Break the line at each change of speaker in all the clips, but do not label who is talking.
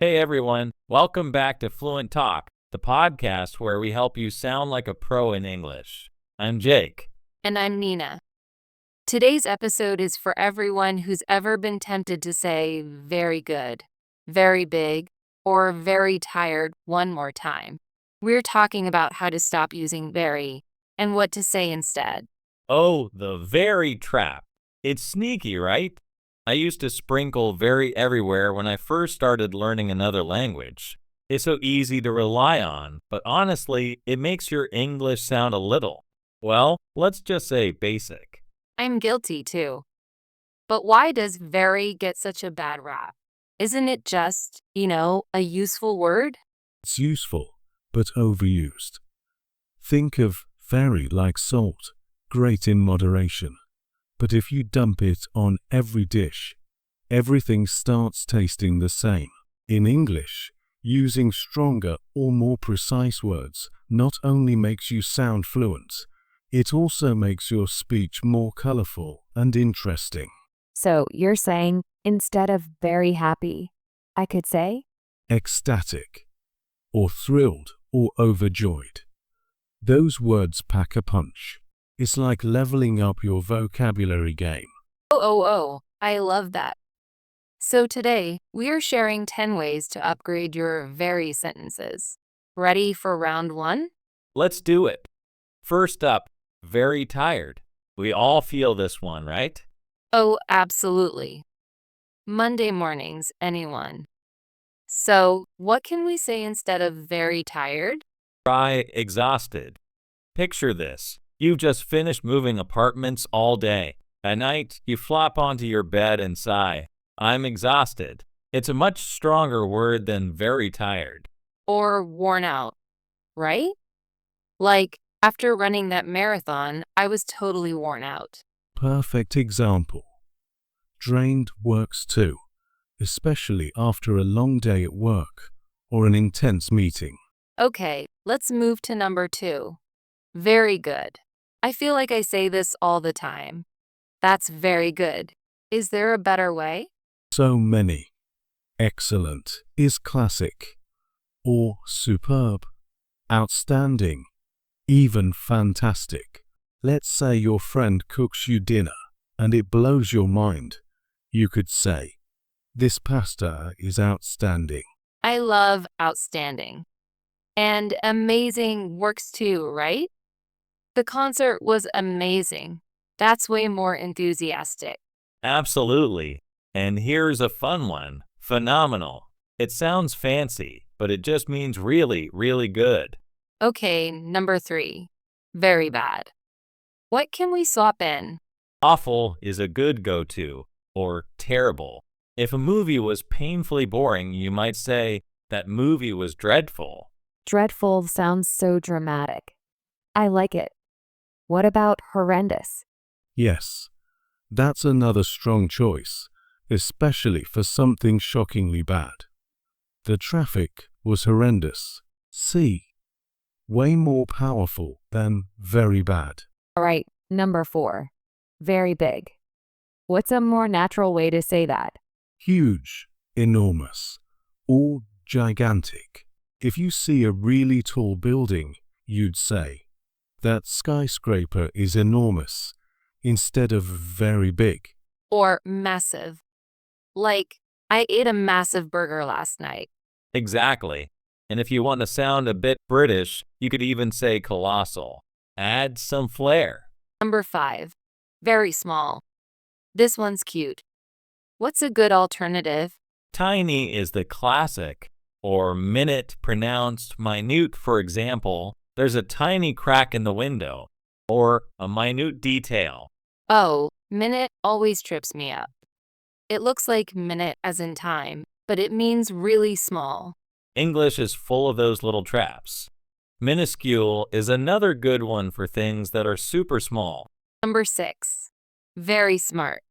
Hey everyone, welcome back to Fluent Talk, the podcast where we help you sound like a pro in English. I'm Jake.
And I'm Nina. Today's episode is for everyone who's ever been tempted to say very good, very big, or very tired one more time. We're talking about how to stop using very and what to say instead.
Oh, the very trap. It's sneaky, right? I used to sprinkle very everywhere when I first started learning another language. It's so easy to rely on, but honestly, it makes your English sound a little, well, let's just say basic.
I'm guilty too. But why does very get such a bad rap? Isn't it just, a useful word?
It's useful, but overused. Think of very like salt, great in moderation. But if you dump it on every dish, everything starts tasting the same. In English, using stronger or more precise words not only makes you sound fluent, it also makes your speech more colorful and interesting.
So you're saying, instead of very happy, I could say?
Ecstatic, or thrilled, or overjoyed. Those words pack a punch. It's like leveling up your vocabulary game.
Oh, I love that. So today, we are sharing 10 ways to upgrade your very sentences. Ready for round one?
Let's do it. First up, very tired. We all feel this one, right?
Oh, absolutely. Monday mornings, anyone. So, what can we say instead of very tired?
Try exhausted. Picture this. You've just finished moving apartments all day. At night, you flop onto your bed and sigh, I'm exhausted. It's a much stronger word than very tired.
Or worn out, right? Like, after running that marathon, I was totally worn out.
Perfect example. Drained works too, especially after a long day at work or an intense meeting.
Okay, let's move to number 2. Very good. I feel like I say this all the time. That's very good. Is there a better way?
So many. Excellent is classic, or superb, outstanding, even fantastic. Let's say your friend cooks you dinner and it blows your mind. You could say, this pasta is outstanding.
I love outstanding. And amazing works too, right? The concert was amazing. That's way more enthusiastic.
Absolutely. And here's a fun one. Phenomenal. It sounds fancy, but it just means really, really good.
Okay, number 3. Very bad. What can we swap in?
Awful is a good go-to, or terrible. If a movie was painfully boring, you might say, that movie was dreadful.
Dreadful sounds so dramatic. I like it. What about horrendous?
Yes, that's another strong choice, especially for something shockingly bad. The traffic was horrendous. See, way more powerful than very bad.
All right, number 4. Very big. What's a more natural way to say that?
Huge, enormous, or gigantic. If you see a really tall building, you'd say, that skyscraper is enormous, instead of very big.
Or massive. Like, I ate a massive burger last night.
Exactly. And if you want to sound a bit British, you could even say colossal. Add some flair.
Number 5. Very small. This one's cute. What's a good alternative?
Tiny is the classic, or minute pronounced minute, for example. There's a tiny crack in the window, or a minute detail.
Oh, minute always trips me up. It looks like minute as in time, but it means really small.
English is full of those little traps. Minuscule is another good one for things that are super small.
Number 6. Very smart.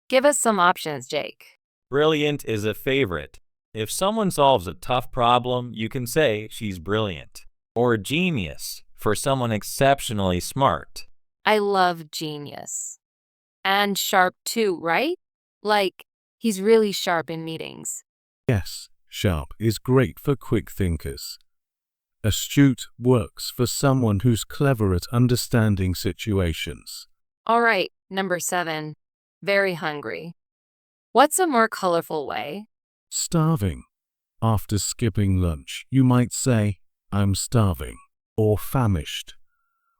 Give us some options, Jake.
Brilliant is a favorite. If someone solves a tough problem, you can say she's brilliant. Or genius for someone exceptionally smart.
I love genius. And sharp too, right? Like, he's really sharp in meetings.
Yes, Sharp is great for quick thinkers. Astute works for someone who's clever at understanding situations.
All right, number 7. Very hungry. What's a more colorful way?
Starving. After skipping lunch, you might say, I'm starving, or famished,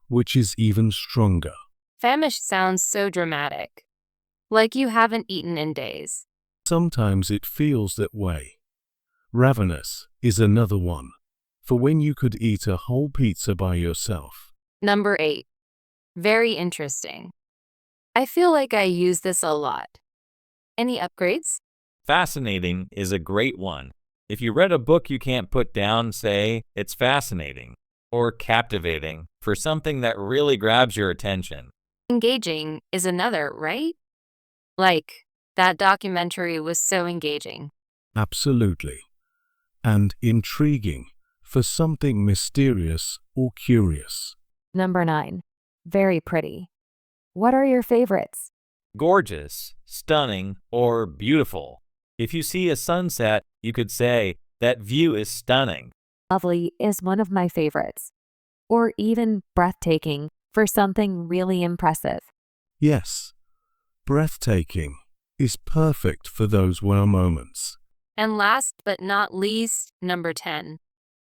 which is even stronger.
Famished sounds so dramatic. Like you haven't eaten in days.
Sometimes it feels that way. Ravenous is another one, for when you could eat a whole pizza by yourself.
Number 8. Very interesting. I feel like I use this a lot. Any upgrades?
Fascinating is a great one. If you read a book you can't put down, say, it's fascinating, or captivating for something that really grabs your attention.
Engaging is another, right? Like, that documentary was so engaging.
Absolutely. And intriguing for something mysterious or curious.
Number 9. Very pretty. What are your favorites?
Gorgeous, stunning, or beautiful. If you see a sunset, you could say, that view is stunning.
Lovely is one of my favorites. Or even breathtaking for something really impressive.
Yes, breathtaking is perfect for those wow moments.
And last but not least, number 10.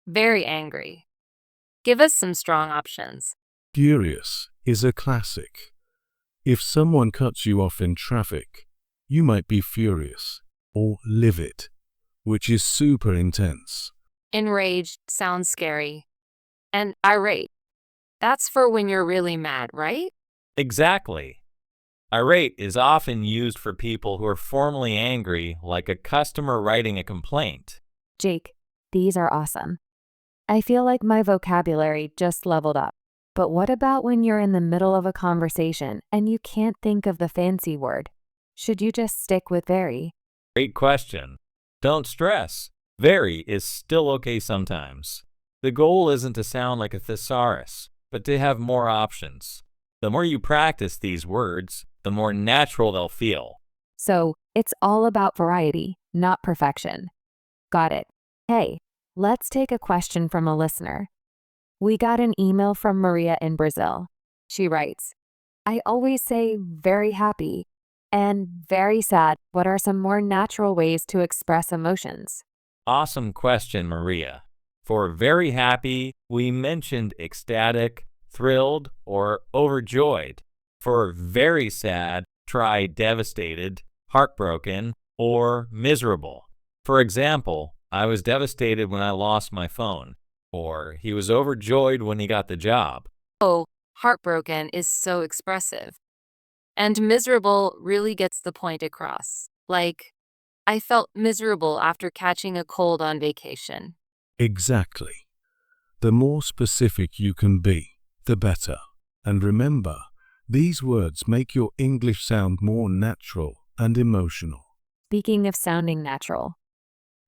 Very angry. Give us some strong options.
Furious is a classic. If someone cuts you off in traffic, you might be furious, or livid, which is super intense.
Enraged sounds scary. And irate. That's for when you're really mad, right?
Exactly. Irate is often used for people who are formally angry, like a customer writing a complaint.
Jake, these are awesome. I feel like my vocabulary just leveled up. But what about when you're in the middle of a conversation and you can't think of the fancy word? Should you just stick with very?
Great question. Don't stress. Very is still okay sometimes. The goal isn't to sound like a thesaurus, but to have more options. The more you practice these words, the more natural they'll feel.
So, it's all about variety, not perfection. Got it. Hey, let's take a question from a listener. We got an email from Maria in Brazil. She writes, I always say very happy and very sad. What are some more natural ways to express emotions?
Awesome question, Maria. For very happy, we mentioned ecstatic, thrilled, or overjoyed. For very sad, try devastated, heartbroken, or miserable. For example, I was devastated when I lost my phone, or he was overjoyed when he got the job.
Oh, heartbroken is so expressive. And miserable really gets the point across. Like, I felt miserable after catching a cold on vacation.
Exactly. The more specific you can be, the better. And remember, these words make your English sound more natural and emotional.
Speaking of sounding natural,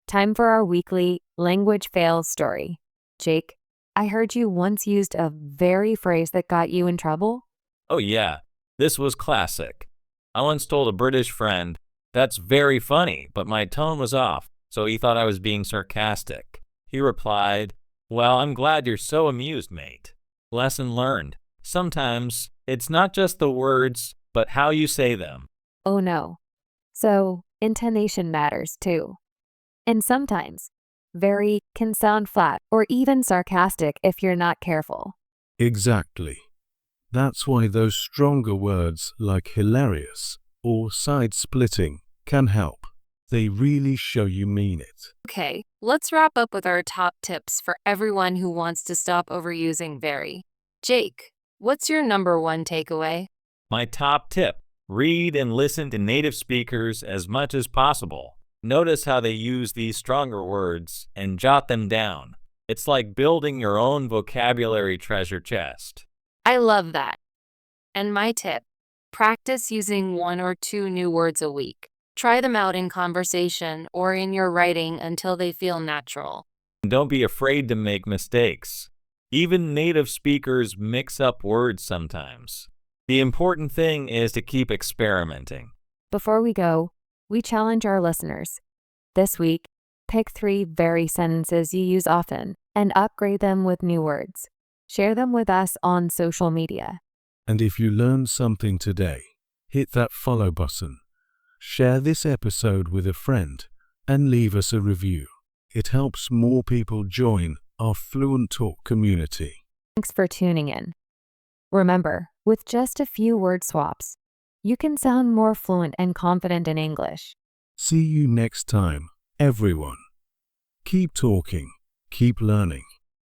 time for our weekly language fails story. Jake, I heard you once used a very phrase that got you in trouble.
Oh yeah, this was classic. I once told a British friend, that's very funny, but my tone was off, so he thought I was being sarcastic. He replied, well, I'm glad you're so amused, mate. Lesson learned. Sometimes it's not just the words, but how you say them.
Oh no. So, intonation matters too. And sometimes, very can sound flat or even sarcastic if you're not careful.
Exactly. That's why those stronger words like hilarious or side-splitting can help. They really show you mean it.
Okay, let's wrap up with our top tips for everyone who wants to stop overusing very. Jake, what's your number one takeaway?
My top tip, read and listen to native speakers as much as possible. Notice how they use these stronger words and jot them down. It's like building your own vocabulary treasure chest.
I love that. And my tip, practice using 1 or 2 new words a week. Try them out in conversation or in your writing until they feel natural.
And don't be afraid to make mistakes. Even native speakers mix up words sometimes. The important thing is to keep experimenting.
Before we go, we challenge our listeners. This week, Pick 3 very sentences you use often and upgrade them with new words. Share them with us on social media.
And if you learned something today, hit that follow button. Share this episode with a friend and leave us a review. It helps more people join our Fluent Talk community.
Thanks for tuning in. Remember, with just a few word swaps, you can sound more fluent and confident in English.
See you next time, everyone. Keep talking, keep learning.